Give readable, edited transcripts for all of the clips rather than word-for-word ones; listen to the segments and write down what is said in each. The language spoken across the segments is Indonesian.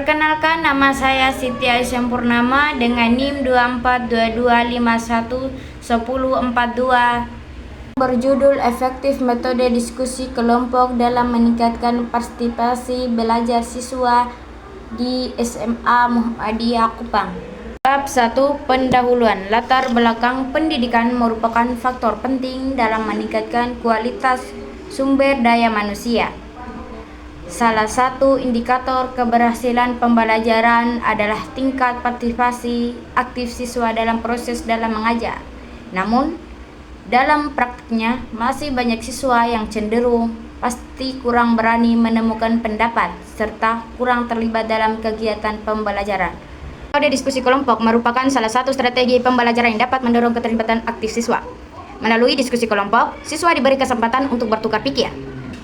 Perkenalkan, nama saya Siti Aisyah Purnama dengan NIM 2422511042 berjudul Efektif Metode Diskusi Kelompok dalam Meningkatkan Partisipasi Belajar Siswa di SMA Muhammadiyah Kupang. Bab 1. Pendahuluan. Latar belakang pendidikan merupakan faktor penting dalam meningkatkan kualitas sumber daya manusia. Salah satu indikator keberhasilan pembelajaran adalah tingkat partisipasi aktif siswa dalam proses dalam mengajar. Namun, dalam praktiknya masih banyak siswa yang cenderung pasti kurang berani menemukan pendapat serta kurang terlibat dalam kegiatan pembelajaran. Metode diskusi kelompok merupakan salah satu strategi pembelajaran yang dapat mendorong keterlibatan aktif siswa. Melalui diskusi kelompok, siswa diberi kesempatan untuk bertukar pikir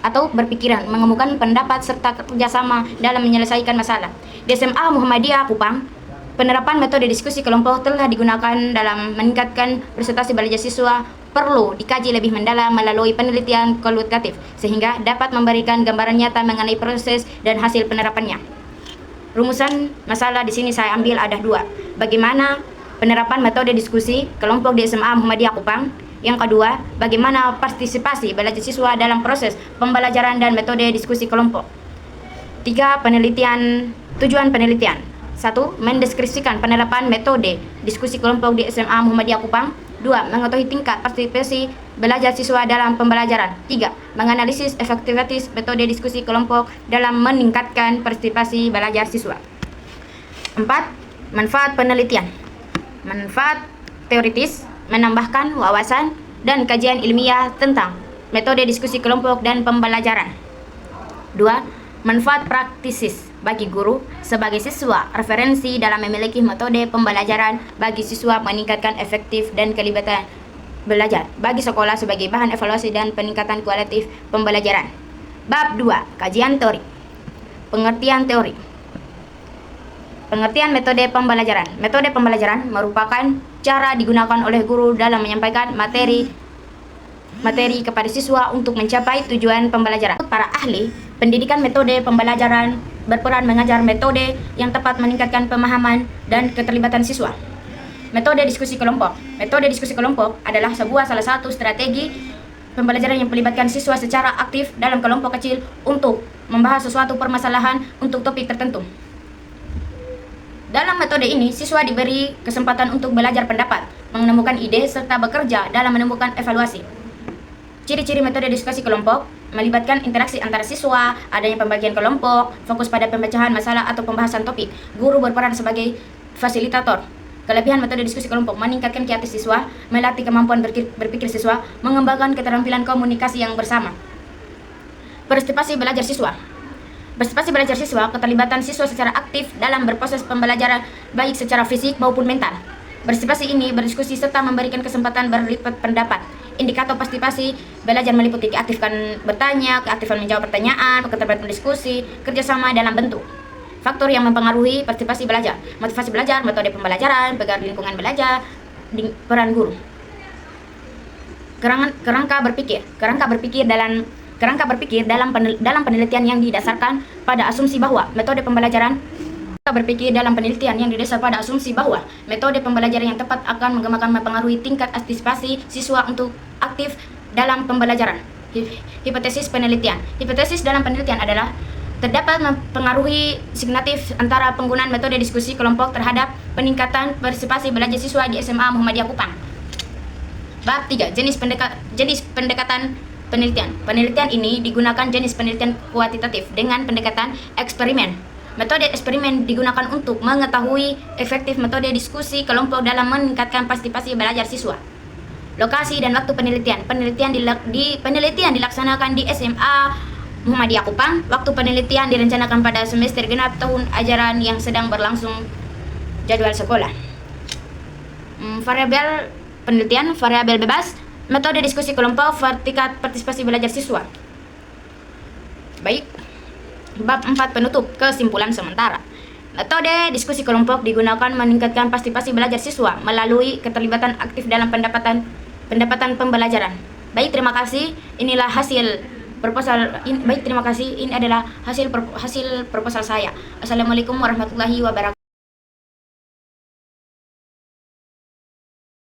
atau berpikiran, mengemukakan pendapat serta kerjasama dalam menyelesaikan masalah. Di SMA Muhammadiyah Kupang, penerapan metode diskusi kelompok telah digunakan dalam meningkatkan prestasi belajar siswa perlu dikaji lebih mendalam melalui penelitian kualitatif sehingga dapat memberikan gambaran nyata mengenai proses dan hasil penerapannya. Rumusan masalah di sini saya ambil ada 2. Bagaimana penerapan metode diskusi kelompok di SMA Muhammadiyah Kupang? Yang kedua, bagaimana partisipasi belajar siswa dalam proses pembelajaran dan metode diskusi kelompok. 3. Tujuan penelitian. 1. Mendeskripsikan penerapan metode diskusi kelompok di SMA Muhammadiyah Kupang. 2. Mengetahui tingkat partisipasi belajar siswa dalam pembelajaran. 3. Menganalisis efektivitas metode diskusi kelompok dalam meningkatkan partisipasi belajar siswa. 4. Manfaat penelitian. Manfaat teoritis, menambahkan wawasan dan kajian ilmiah tentang metode diskusi kelompok dan pembelajaran. 2. Manfaat praktis bagi guru sebagai siswa, referensi dalam memiliki metode pembelajaran bagi siswa, meningkatkan efektif dan kelibatan belajar bagi sekolah sebagai bahan evaluasi dan peningkatan kualitatif pembelajaran. Bab 2. Kajian teori. Pengertian teori. Pengertian metode pembelajaran. Metode pembelajaran merupakan cara digunakan oleh guru dalam menyampaikan materi kepada siswa untuk mencapai tujuan pembelajaran. Para ahli pendidikan metode pembelajaran berperan mengajar metode yang tepat meningkatkan pemahaman dan keterlibatan siswa. Metode diskusi kelompok. Metode diskusi kelompok adalah salah satu strategi pembelajaran yang melibatkan siswa secara aktif dalam kelompok kecil untuk membahas sesuatu permasalahan untuk topik tertentu. Dalam metode ini, siswa diberi kesempatan untuk belajar pendapat, menemukan ide, serta bekerja dalam menemukan evaluasi. Ciri-ciri metode diskusi kelompok melibatkan interaksi antara siswa, adanya pembagian kelompok, fokus pada pemecahan masalah atau pembahasan topik. Guru berperan sebagai fasilitator. Kelebihan metode diskusi kelompok meningkatkan kreativitas siswa, melatih kemampuan berpikir siswa, mengembangkan keterampilan komunikasi yang bersama. Partisipasi belajar siswa. Partisipasi belajar siswa, keterlibatan siswa secara aktif dalam berproses pembelajaran baik secara fisik maupun mental. Partisipasi ini berdiskusi serta memberikan kesempatan berlipat pendapat. Indikator partisipasi belajar meliputi keaktifan bertanya, keaktifan menjawab pertanyaan, keterlibatan diskusi, kerjasama dalam bentuk. Faktor yang mempengaruhi partisipasi belajar: motivasi belajar, metode pembelajaran, pengaruh lingkungan belajar, peran guru. Kerangka berpikir dalam penelitian yang didasarkan pada asumsi bahwa metode pembelajaran metode pembelajaran yang tepat akan mempengaruhi tingkat partisipasi siswa untuk aktif dalam pembelajaran. Hipotesis penelitian. Hipotesis dalam penelitian adalah terdapat mempengaruhi signifikan antara penggunaan metode diskusi kelompok terhadap peningkatan partisipasi belajar siswa di SMA Muhammadiyah Kupang. Bab 3. Jenis pendekatan penelitian. Penelitian ini digunakan jenis penelitian kuantitatif dengan pendekatan eksperimen. Metode eksperimen digunakan untuk mengetahui efektif metode diskusi kelompok dalam meningkatkan partisipasi belajar siswa. Lokasi dan waktu penelitian. Penelitian dilaksanakan di SMA Muhammadiyah Kupang. Waktu penelitian direncanakan pada semester genap tahun ajaran yang sedang berlangsung jadwal sekolah. Variabel penelitian, variabel bebas. Metode diskusi kelompok, tingkat partisipasi belajar siswa. Baik. Bab 4. Penutup. Kesimpulan sementara. Metode diskusi kelompok digunakan meningkatkan partisipasi belajar siswa melalui keterlibatan aktif dalam pendapatan pembelajaran. Baik, terima kasih. Inilah hasil Baik, terima kasih. Ini adalah hasil proposal saya. Assalamualaikum warahmatullahi wabarakatuh.